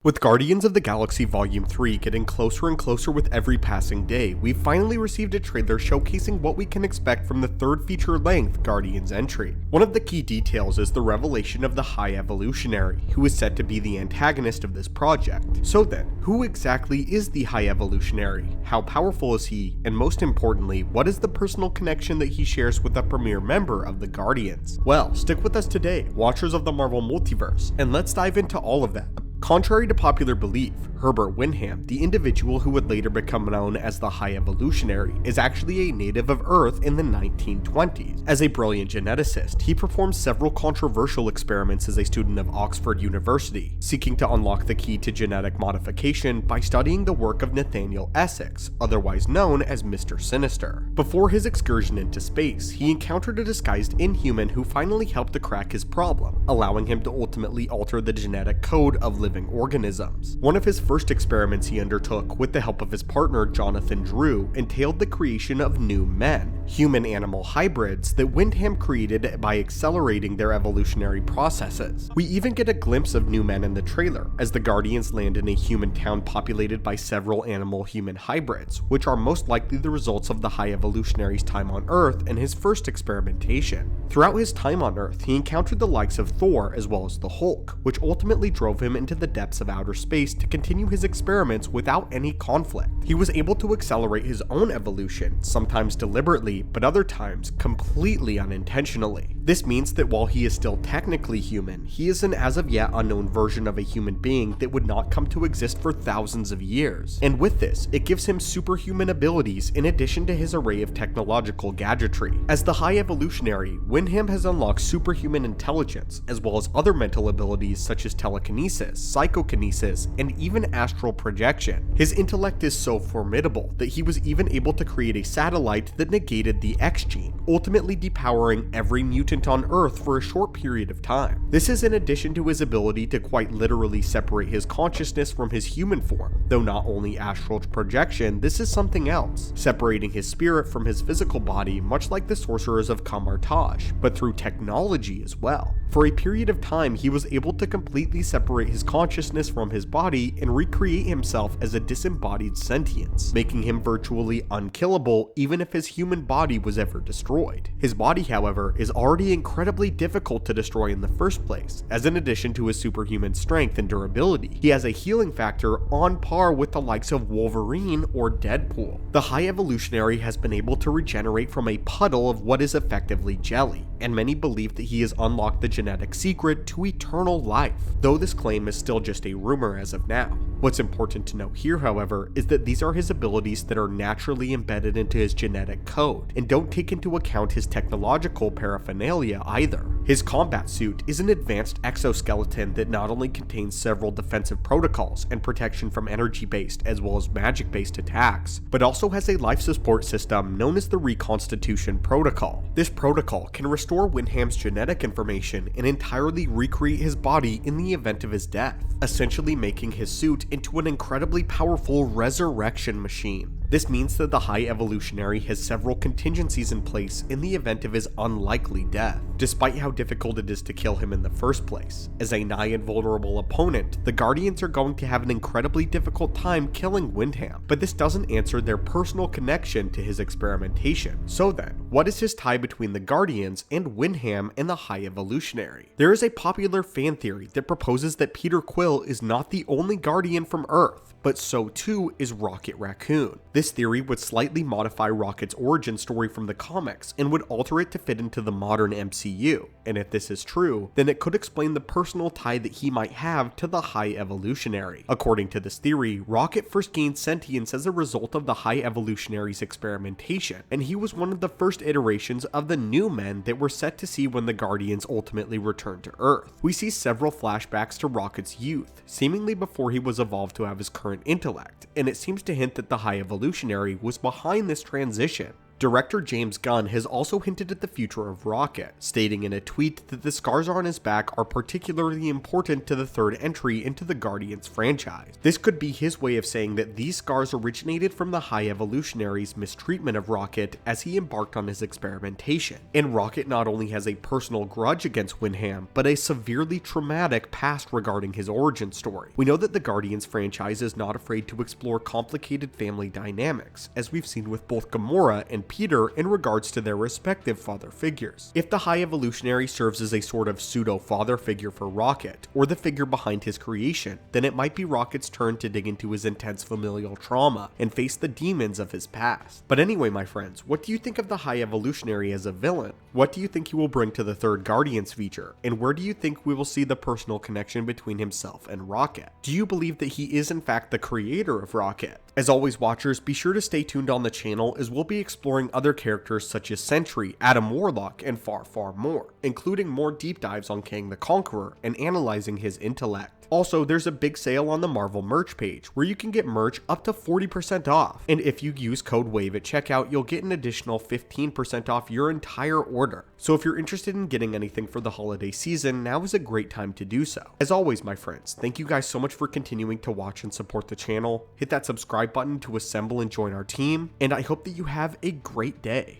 With Guardians of the Galaxy Volume 3 getting closer and closer with every passing day, we've finally received a trailer showcasing what we can expect from the third feature-length Guardians entry. One of the key details is the revelation of the High Evolutionary, who is set to be the antagonist of this project. So then, who exactly is the High Evolutionary? How powerful is he? And most importantly, what is the personal connection that he shares with a premier member of the Guardians? Well, stick with us today, watchers of the Marvel Multiverse, and let's dive into all of that. Contrary to popular belief, Herbert Wyndham, the individual who would later become known as the High Evolutionary, is actually a native of Earth in the 1920s. As a brilliant geneticist, he performed several controversial experiments as a student of Oxford University, seeking to unlock the key to genetic modification by studying the work of Nathaniel Essex, otherwise known as Mr. Sinister. Before his excursion into space, he encountered a disguised inhuman who finally helped to crack his problem, allowing him to ultimately alter the genetic code of living organisms. One of his first experiments he undertook, with the help of his partner Jonathan Drew, entailed the creation of new men, human-animal hybrids that Wyndham created by accelerating their evolutionary processes. We even get a glimpse of new men in the trailer, as the Guardians land in a human town populated by several animal-human hybrids, which are most likely the results of the High Evolutionary's time on Earth and his first experimentation. Throughout his time on Earth, he encountered the likes of Thor as well as the Hulk, which ultimately drove him into the depths of outer space to continue his experiments without any conflict. He was able to accelerate his own evolution, sometimes deliberately, but other times completely unintentionally. This means that while he is still technically human, he is an as of yet unknown version of a human being that would not come to exist for thousands of years. And with this, it gives him superhuman abilities in addition to his array of technological gadgetry. As the High Evolutionary, Wyndham has unlocked superhuman intelligence, as well as other mental abilities such as telekinesis, psychokinesis, and even astral projection. His intellect is so formidable that he was even able to create a satellite that negated the X gene, ultimately depowering every mutant on Earth for a short period of time. This is in addition to his ability to quite literally separate his consciousness from his human form, though not only astral projection, this is something else, separating his spirit from his physical body, much like the sorcerers of Kamar-Taj, but through technology as well. For a period of time, he was able to completely separate his consciousness from his body and recreate himself as a disembodied sentience, making him virtually unkillable even if his human body was ever destroyed. His body, however, is already incredibly difficult to destroy in the first place, as in addition to his superhuman strength and durability, he has a healing factor on par with the likes of Wolverine or Deadpool. The High Evolutionary has been able to regenerate from a puddle of what is effectively jelly, and many believe that he has unlocked the genetic secret to eternal life, though this claim is still just a rumor as of now. What's important to note here, however, is that these are his abilities that are naturally embedded into his genetic code, and don't take into account his technological paraphernalia either. His combat suit is an advanced exoskeleton that not only contains several defensive protocols and protection from energy-based as well as magic-based attacks, but also has a life support system known as the Reconstitution Protocol. This protocol can restore Wyndham's genetic information and entirely recreate his body in the event of his death, essentially making his suit into an incredibly powerful resurrection machine. This means that the High Evolutionary has several contingencies in place in the event of his unlikely death, despite how difficult it is to kill him in the first place. As a nigh invulnerable opponent, the Guardians are going to have an incredibly difficult time killing Wyndham, but this doesn't answer their personal connection to his experimentation. So then, what is his tie between the Guardians and Wyndham and the High Evolutionary? There is a popular fan theory that proposes that Peter Quill is not the only Guardian from Earth, but so too is Rocket Raccoon. This theory would slightly modify Rocket's origin story from the comics and would alter it to fit into the modern MCU, and if this is true, then it could explain the personal tie that he might have to the High Evolutionary. According to this theory, Rocket first gained sentience as a result of the High Evolutionary's experimentation, and he was one of the first iterations of the new men that we're set to see when the Guardians ultimately returned to Earth. We see several flashbacks to Rocket's youth, seemingly before he was evolved to have his current intellect, and it seems to hint that the High Evolutionary was behind this transition. Director James Gunn has also hinted at the future of Rocket, stating in a tweet that the scars on his back are particularly important to the third entry into the Guardians franchise. This could be his way of saying that these scars originated from the High Evolutionary's mistreatment of Rocket as he embarked on his experimentation. And Rocket not only has a personal grudge against Wyndham, but a severely traumatic past regarding his origin story. We know that the Guardians franchise is not afraid to explore complicated family dynamics, as we've seen with both Gamora and Peter in regards to their respective father figures. If the High Evolutionary serves as a sort of pseudo-father figure for Rocket, or the figure behind his creation, then it might be Rocket's turn to dig into his intense familial trauma and face the demons of his past. But anyway, my friends, what do you think of the High Evolutionary as a villain? What do you think he will bring to the third Guardians feature? And where do you think we will see the personal connection between himself and Rocket? Do you believe that he is in fact the creator of Rocket? As always, watchers, be sure to stay tuned on the channel as we'll be exploring other characters such as Sentry, Adam Warlock, and far more, including more deep dives on Kang the Conqueror and analyzing his intellect. Also, there's a big sale on the Marvel merch page where you can get merch up to 40% off, and if you use code WAVE at checkout, you'll get an additional 15% off your entire order. So if you're interested in getting anything for the holiday season, now is a great time to do so. As always, my friends, thank you guys so much for continuing to watch and support the channel. Hit that subscribe button to assemble and join our team, and I hope that you have a great day.